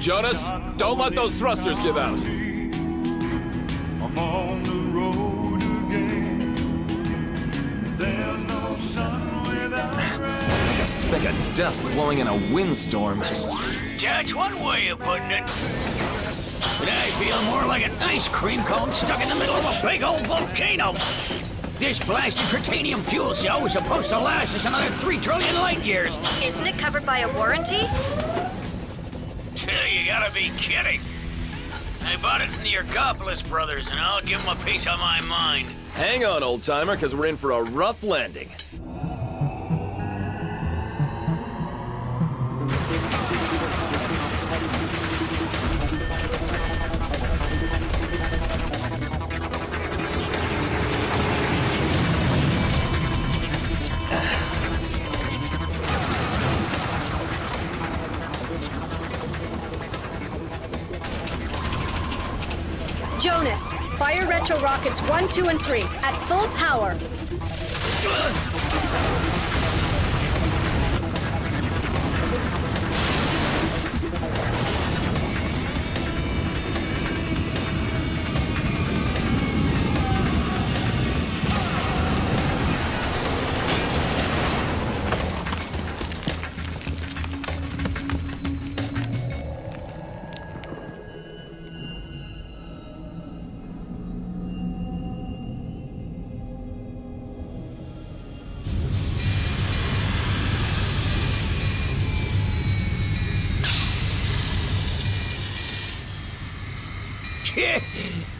Jonas, don't let those thrusters give out. I'm on the road again. There's no sun without rain. Like a speck of dust blowing in a windstorm. That's one way of putting it. But I feel more like an ice cream cone stuck in the middle of a big old volcano. This blasted titanium fuel cell was supposed to last us another 3 trillion light years. Isn't it covered by a warranty? You gotta be kidding. I bought it from the Ergopolis brothers, and I'll give them a piece of my mind. Hang on, old-timer, because we're in for a rough landing. Jonas, fire retro rockets 1, 2, and 3 at full power.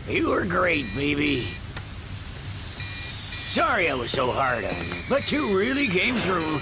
You were great, baby. Sorry I was so hard on you, but you really came through.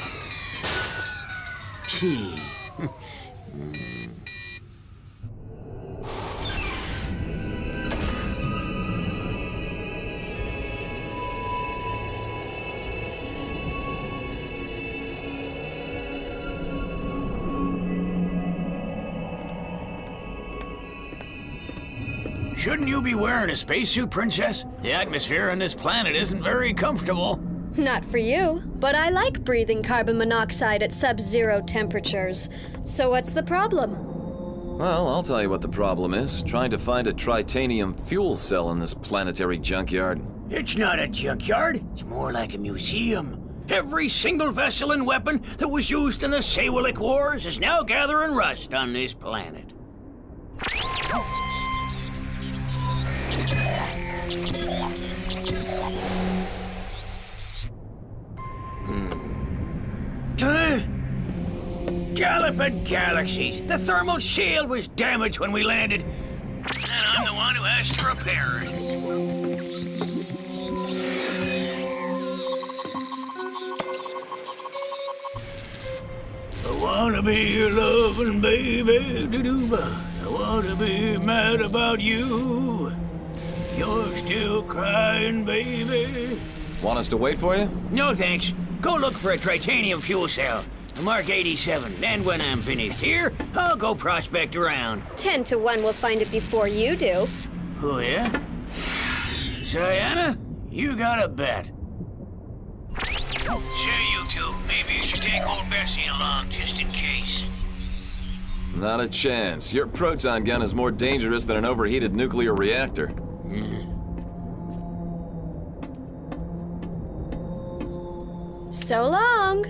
Shouldn't you be wearing a spacesuit, Princess? The atmosphere on this planet isn't very comfortable. Not for you, but I like breathing carbon monoxide at sub-zero temperatures. So what's the problem? Well, I'll tell you what the problem is. Trying to find a tritanium fuel cell in this planetary junkyard. It's not a junkyard. It's more like a museum. Every single vessel and weapon that was used in the Sewalik Wars is now gathering rust on this planet. Galloping galaxies! The thermal shield was damaged when we landed, and I'm the one who has to repair it. I wanna be your loving baby, doo-doo-ba. I wanna be mad about you. You're still crying, baby. Want us to wait for you? No thanks. Go look for a titanium fuel cell. Mark 87, and when I'm finished here, I'll go prospect around. 10 to 1 we'll find it before you do. Oh, yeah? Diana, you got a bet. Say, you two, maybe you should take old Bessie along, just in case. Not a chance. Your proton gun is more dangerous than an overheated nuclear reactor. So long.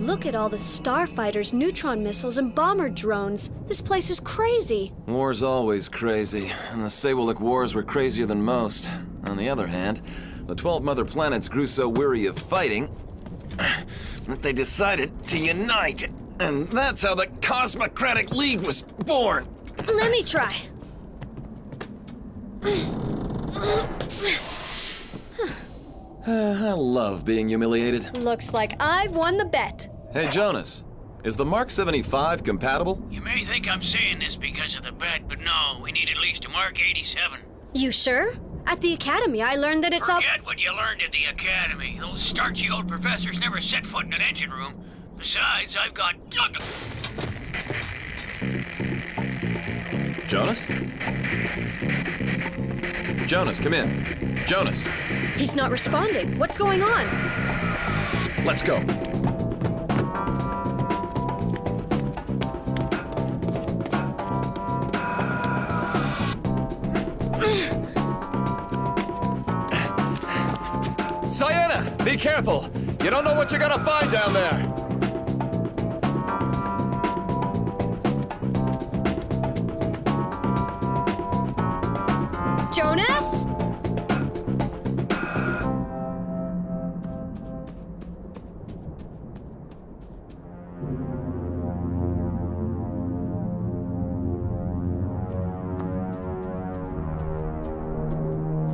Look at all the starfighters, neutron missiles, and bomber drones. This place is crazy. War's always crazy, and the Sewalik Wars were crazier than most. On the other hand, the 12 mother planets grew so weary of fighting that they decided to unite. And that's how the Cosmocratic League was born. Let me try. I love being humiliated. Looks like I've won the bet. Hey, Jonas, is the Mark 75 compatible? You may think I'm saying this because of the bet, but no, we need at least a Mark 87. You sure? At the academy, I learned that it's all... Forget what you learned at the academy. Those starchy old professors never set foot in an engine room. Besides, I've got... Jonas? Jonas, come in. Jonas, He's not responding. What's going on? let's go. Sienna, be careful. You don't know what you're gonna find down there. Jonas?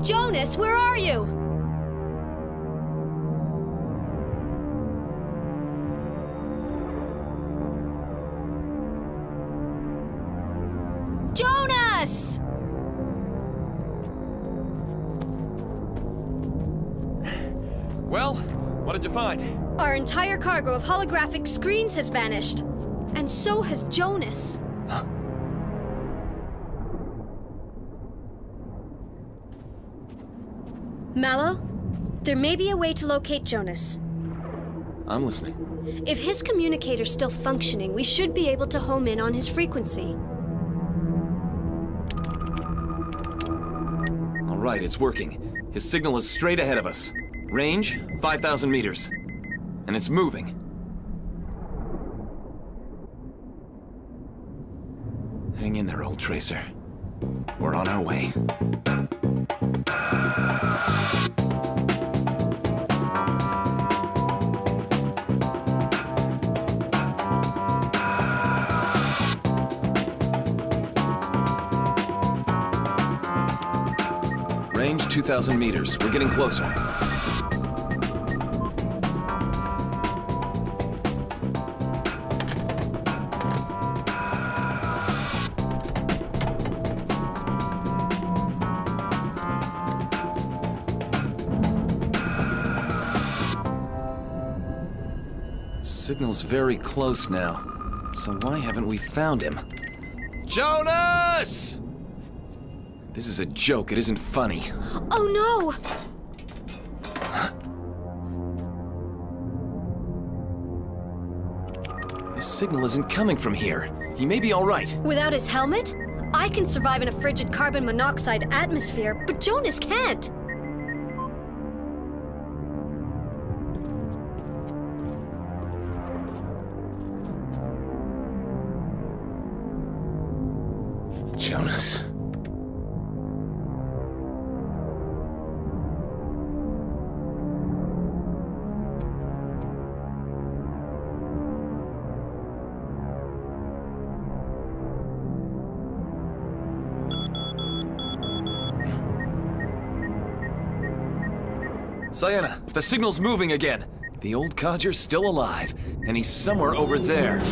Jonas, where are you? Jonas! Well, what did you find? Our entire cargo of holographic screens has vanished. And so has Jonas. Malo, there may be a way to locate Jonas. I'm listening. If his communicator's still functioning, we should be able to home in on his frequency. All right, it's working. His signal is straight ahead of us. Range, 5,000 meters. And it's moving. Hang in there, old tracer. We're on our way. Range 2,000 meters. We're getting closer. Signal's very close now. So why haven't we found him? Jonas! This is a joke, it isn't funny. Oh no! His signal isn't coming from here. He may be all right. Without his helmet? I can survive in a frigid carbon monoxide atmosphere, but Jonas can't. Jonas. Sienna, the signal's moving again. The old codger's still alive, and he's somewhere over there.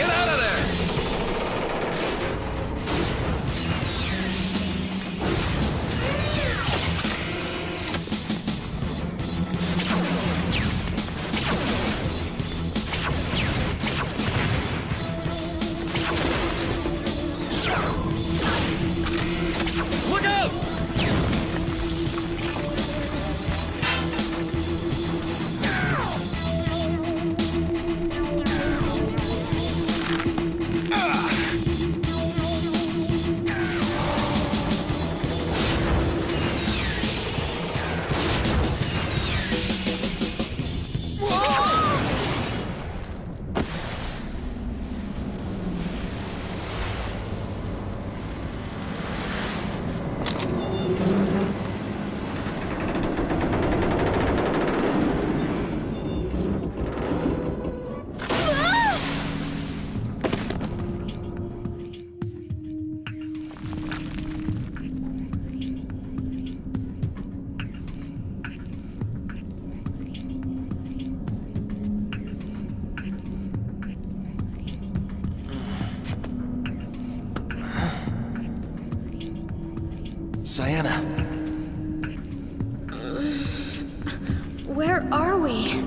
Get out of there! Sienna, Where are we?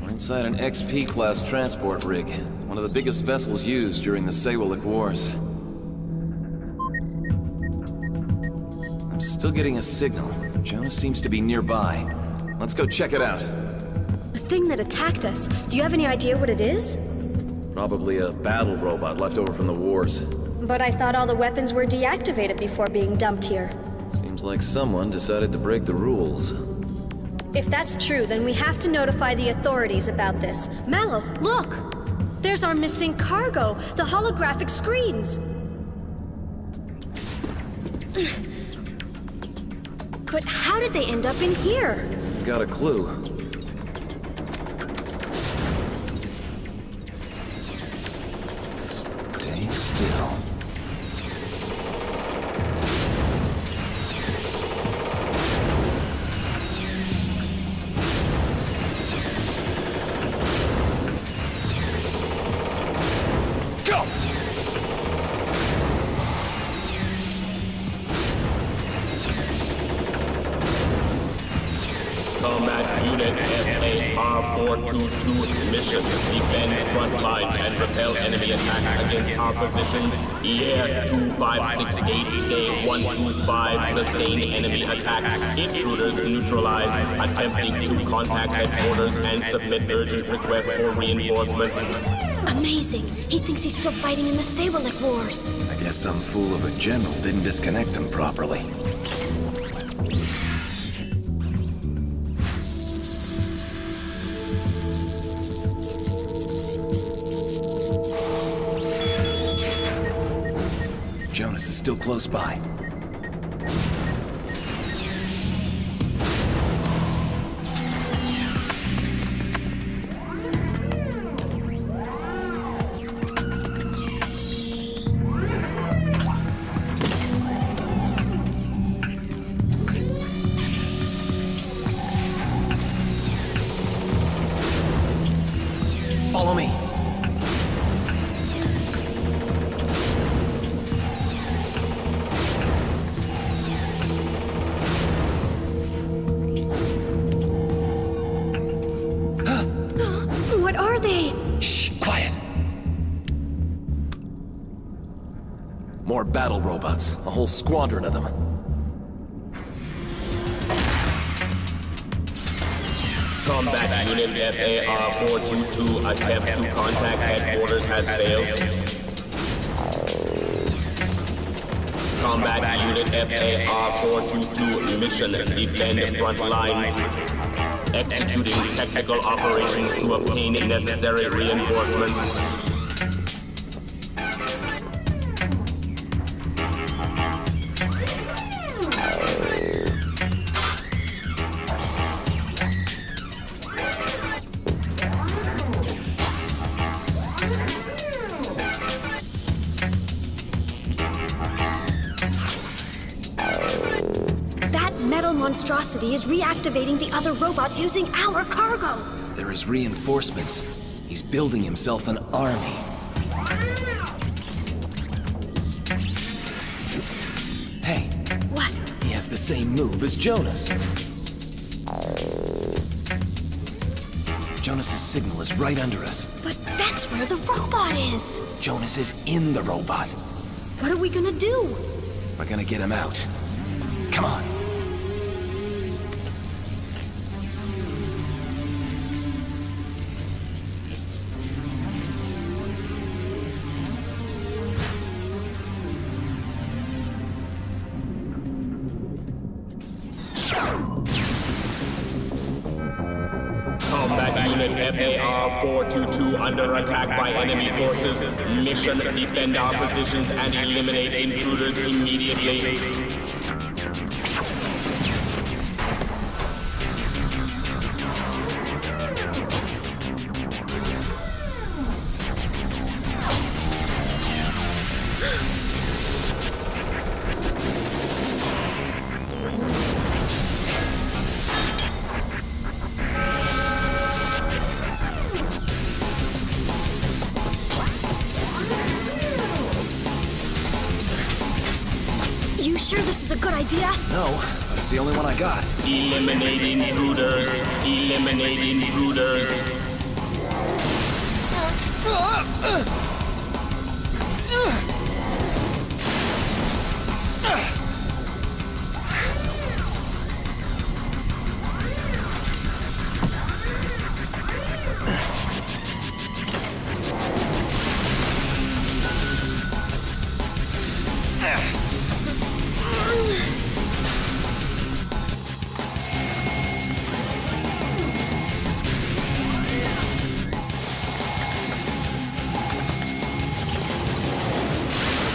we're inside an XP-class transport rig. One of the biggest vessels used during the Sewalik Wars. I'm still getting a signal. Jonas seems to be nearby. Let's go check it out. The thing that attacked us. Do you have any idea what it is? Probably a battle robot left over from the wars. But I thought all the weapons were deactivated before being dumped here. Seems like someone decided to break the rules. If that's true, then we have to notify the authorities about this. Malo, look! There's our missing cargo, the holographic screens. But how did they end up in here? Got a clue. Stay still. Go! Combat Unit FAR-422 mission. Defend front lines and repel enemy attack against our positions. EA-2568, Day 125, sustained enemy attack. Intruders neutralized. Attempting to contact headquarters and submit urgent request for reinforcements. Amazing. He thinks he's still fighting in the Sewalik Wars. I guess some fool of a general didn't disconnect him properly. Jonas is still close by. Follow me. What are they? Shh, quiet. More battle robots, a whole squadron of them. Combat Unit FAR-422, attempt to contact headquarters has failed. Combat Unit FAR-422, mission, defend front lines. Executing technical operations to obtain necessary reinforcements. Monstrosity is reactivating the other robots using our cargo. There is reinforcements. He's building himself an army. Hey. What? He has the same move as Jonas. Jonas's signal is right under us. But that's where the robot is. Jonas is in the robot. What are we gonna do? We're gonna get him out. Come on. Combat Unit FAR-422 under attack by enemy forces. Mission, defend our positions and eliminate intruders immediately. sure this is a good idea? No, but it's the only one I got. Eliminate intruders. Eliminate intruders.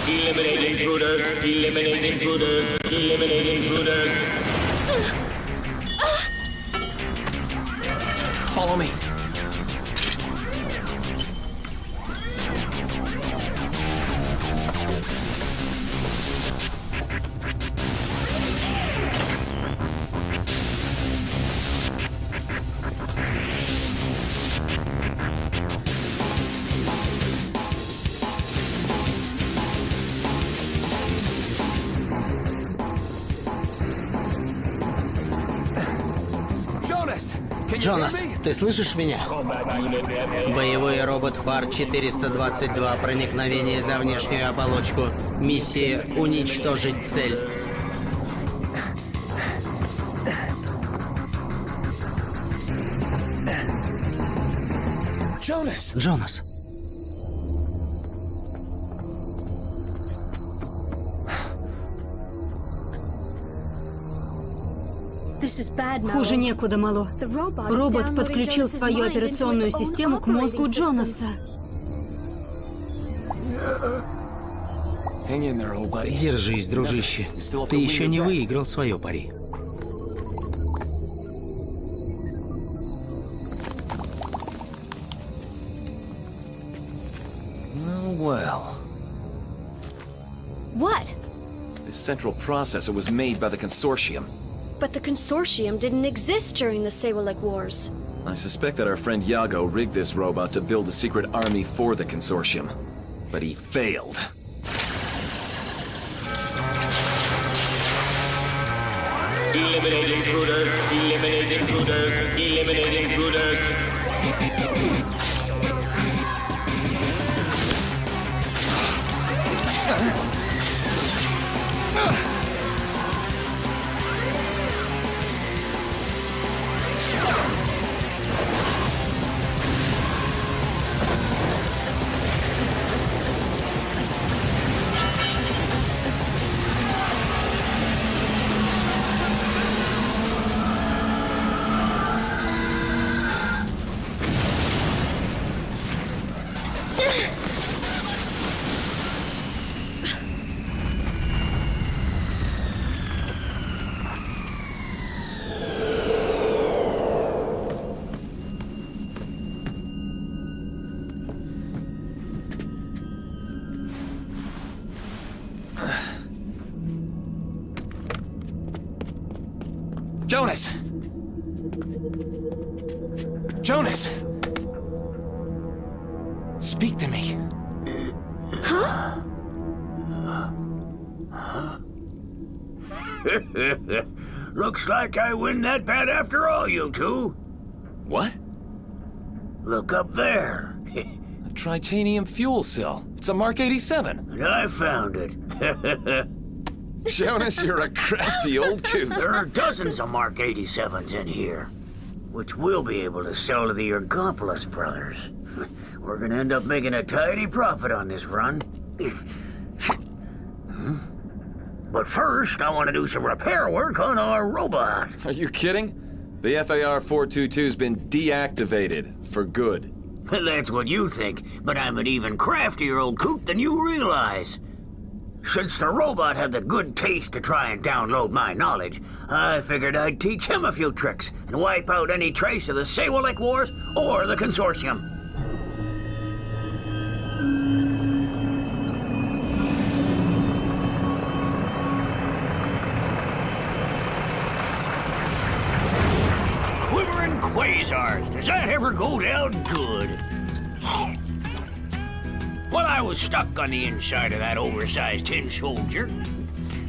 Eliminate intruders. Eliminate intruders. Eliminate intruders. Follow me. Джонас, ты слышишь меня? Боевой робот Фар 422. Проникновение за внешнюю оболочку. Миссия — уничтожить цель. Джонас. Хуже некуда, Мало. Робот подключил свою операционную систему к мозгу Джонаса. Держись, дружище. Ты еще не выиграл свое пари. Well. What? This central processor was made by the Consortium. But the Consortium didn't exist during the Sewalik Wars. I suspect that our friend Yago rigged this robot to build a secret army for the Consortium. But he failed. Eliminate intruders. Eliminate intruders. Eliminate intruders. Jonas! Jonas! Speak to me. Looks like I win that bet after all, you two. What? Look up there. A tritanium fuel cell. It's a Mark 87. And I found it. Jonas, you're a crafty old coot. There are dozens of Mark 87s in here, which we'll be able to sell to the Ergopolis brothers. We're gonna end up making a tidy profit on this run. But first, I want to do some repair work on our robot. Are you kidding? The FAR 422's been deactivated for good. That's what you think, but I'm an even craftier old coot than you realize. Since the robot had the good taste to try and download my knowledge, I figured I'd teach him a few tricks and wipe out any trace of the Sewalik Wars or the Consortium. Quivering quasars, does that ever go down good? Well, I was stuck on the inside of that oversized tin soldier.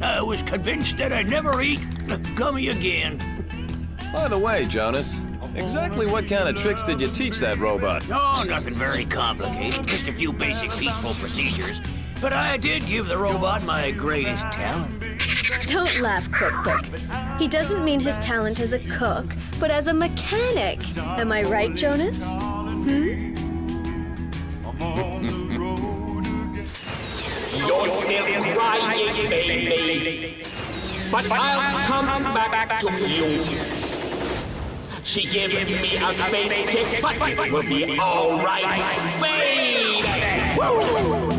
I was convinced that I'd never eat gummy again. By the way, Jonas, exactly what kind of tricks did you teach that robot? Oh, nothing very complicated. Just a few basic peaceful procedures. But I did give the robot my greatest talent. Don't laugh, Quick. He doesn't mean his talent as a cook, but as a mechanic. Am I right, Jonas? I'm on the road again. You're still crying, baby. But I'll come back to you. She gave me a space kick, but we'll be all right, baby. Woo!